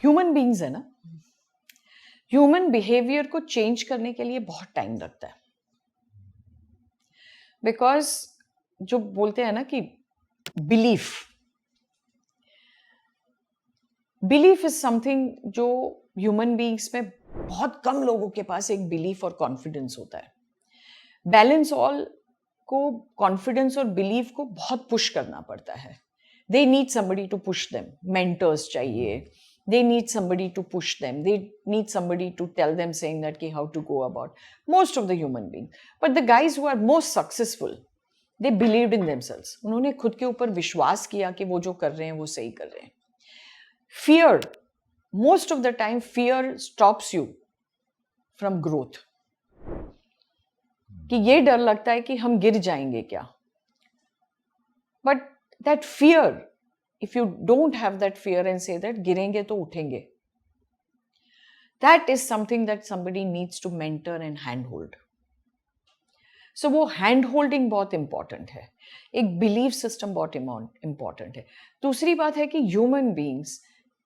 Human beings है ना, human behaviour को चेंज करने के लिए बहुत टाइम लगता है। बिकॉज जो बोलते हैं ना कि बिलीफ बिलीफ इज समथिंग जो ह्यूमन बीइंग्स में बहुत कम लोगों के पास एक बिलीफ और कॉन्फिडेंस होता है। बैलेंस ऑल को कॉन्फिडेंस और बिलीफ को बहुत पुश करना पड़ता है। They need somebody to push them, mentors चाहिए, they need somebody to push them, they need somebody to tell them saying that ki how to go about most of the human being. But the guys who are most successful, they believed in themselves. उन्होंने खुद के ऊपर विश्वास किया कि वो जो कर रहे हैं वो सही कर रहे हैं। Fear, most of the time fear stops you from growth. कि ये डर लगता है कि हम गिर जाएंगे क्या। But that fear, if you don't have that fear and say that गिरेंगे तो उठेंगे, that is something that somebody needs to mentor and handhold. So वो hand holding बहुत important है, एक belief system बहुत important है। दूसरी बात है कि human beings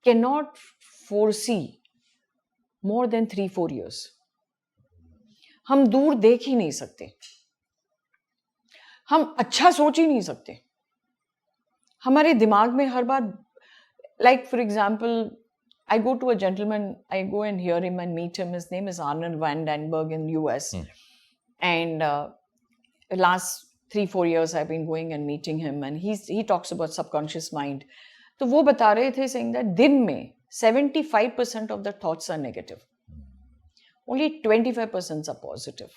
cannot foresee more than 3-4 years. हम दूर देख ही नहीं सकते, हम अच्छा सोच ही नहीं सकते। हमारे दिमाग में हर बार, like for example, I go to a gentleman, I go and hear him and meet him. His name is Arnold Van Danberg in US. And last 3-4 years I've been going and meeting him, and he talks about subconscious mind. तो वो बता रहे थे saying that दिन में 75% of the thoughts are negative. Only 25% are positive.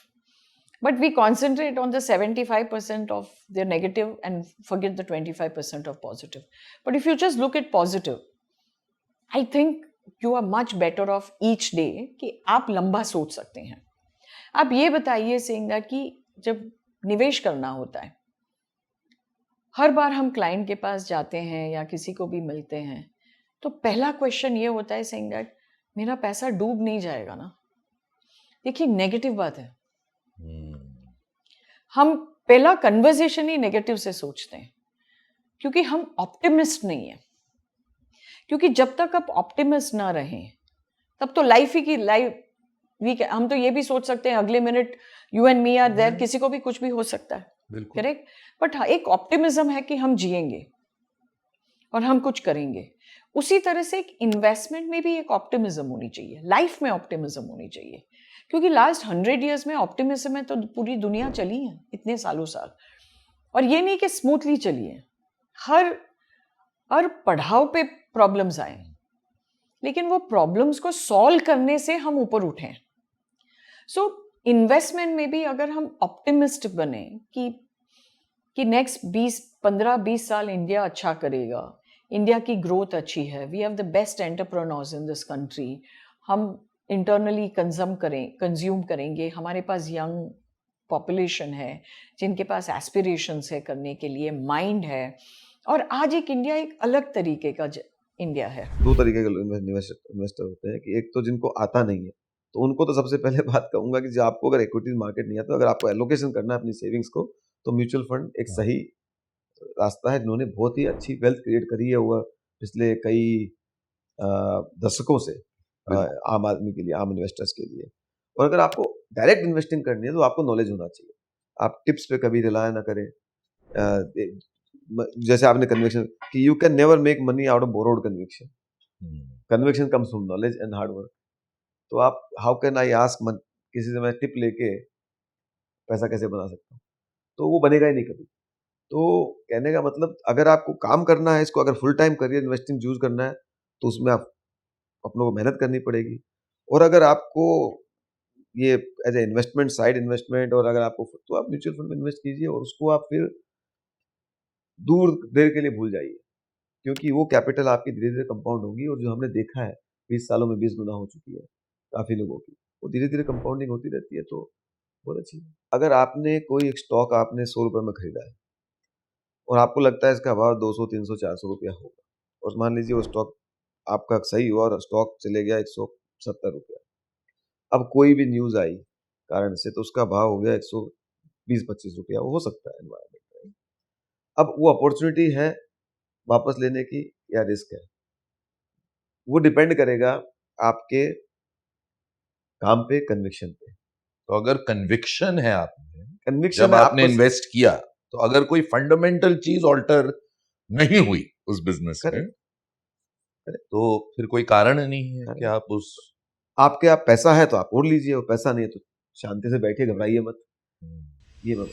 But we concentrate on the 75% of the negative and forget the 25% of positive. But if you just look at positive, I think you are much better off each day कि आप लंबा सोच सकते हैं। आप ये बताइए saying that कि जब निवेश करना होता है, हर बार हम क्लाइंट के पास जाते हैं या किसी को भी मिलते हैं तो पहला क्वेश्चन ये होता है saying that मेरा पैसा डूब नहीं जाएगा ना। देखिए नेगेटिव बात है, हम पहला कन्वर्सेशन ही नेगेटिव से सोचते हैं क्योंकि हम ऑप्टिमिस्ट नहीं है। क्योंकि जब तक आप ऑप्टिमिस्ट ना रहें तब तो लाइफ ही की लाइफ हम तो ये भी सोच सकते हैं अगले minute you and me are there, किसी को भी कुछ भी हो सकता है, करेक्ट। बट एक ऑप्टिमिज्म है कि हम जिएंगे और हम कुछ करेंगे। उसी तरह से एक इन्वेस्टमेंट में भी एक ऑप्टिमिज्म होनी चाहिए, लाइफ में ऑप्टिमिज्म होनी चाहिए। क्योंकि लास्ट 100 years में ऑप्टिमिज्म में तो पूरी दुनिया चली है इतने सालों साल, और ये नहीं कि स्मूथली चली है, हर पड़ाव पे प्रॉब्लम्स आए, लेकिन वो प्रॉब्लम्स को सॉल्व करने से हम ऊपर उठें। सो इन्वेस्टमेंट में भी अगर हम ऑप्टिमिस्ट बने कि नेक्स्ट 15-20 साल इंडिया अच्छा करेगा, इंडिया की ग्रोथ अच्छी है, we have the best entrepreneurs in this country, हम इंटरनली कंज्यूम करेंगे, हमारे पास यंग पॉपुलेशन है जिनके पास एस्पिरेशंस है करने के लिए, माइंड है, और आज एक इंडिया एक अलग तरीके का इंडिया है। दो तरीके के इन्वेस्टर होते हैं कि एक तो जिनको आता नहीं है, तो उनको तो सबसे पहले बात कहूंगा कि जो आपको अगर इक्विटी मार्केट नहीं आता, अगर आपको एलोकेशन करना है अपनी सेविंग्स को, तो म्यूचुअल फंड एक सही रास्ता है। जिन्होंने बहुत ही अच्छी वेल्थ क्रिएट करी है वो पिछले कई दशकों से आम आदमी के लिए, आम इन्वेस्टर्स के लिए। और अगर आपको डायरेक्ट इन्वेस्टिंग करनी है तो आपको नॉलेज होना चाहिए। आप टिप्स पे कभी रिलाय ना करें। जैसे आपने कन्विक्शन कि you can never make money out of borrowed conviction, conviction comes from knowledge and hard work. तो आप हाउ कैन आई आस्क किसी से मैं टिप लेके पैसा कैसे बना सकता हूँ, तो वो बनेगा ही नहीं कभी। तो कहने का मतलब अगर आपको काम करना है, इसको अगर full time career investing choose करना है तो उसमें आप अपनों को मेहनत करनी पड़ेगी। और अगर आपको ये as a investment, side investment, और अगर आपको, तो आप म्यूचुअल फंड में इन्वेस्ट कीजिए और उसको आप फिर दूर देर के लिए भूल जाइए, क्योंकि वो कैपिटल आपकी धीरे धीरे कंपाउंड होगी। और जो हमने देखा है 20 सालों में 20 गुना हो चुकी है काफी लोगों की, वो धीरे धीरे कंपाउंडिंग होती रहती है, तो बहुत अच्छी है। अगर आपने कोई एक स्टॉक आपने 100 रुपए में खरीदा है और आपको लगता है इसका भाव 200, 300, 400 रुपया होगा, और मान लीजिए वो स्टॉक आपका सही हुआ और स्टॉक चले गया 170 रुपया। अब कोई भी न्यूज आई कारण से तो उसका भाव हो गया 120-25 रुपया, हो सकता है एनवायरमेंट में। अब वो अपॉर्चुनिटी है वापस लेने की या रिस्क है? वो डिपेंड करेगा आपके काम पे, कन्विक्शन पे। तो अगर कन्विक्शन है आप में, कन्विक्शन जब है आपने आपको, इन्वेस्ट किया, तो अगर कोई फंडामेंटल चीज ऑल्टर नहीं हुई उस बिजनेस में, Correct. तो फिर कोई कारण नहीं है कि Correct. आप उस आप पैसा है तो आप ओढ़ लीजिए, और पैसा नहीं है तो शांति से बैठिए, घबराइए मत। ये बात।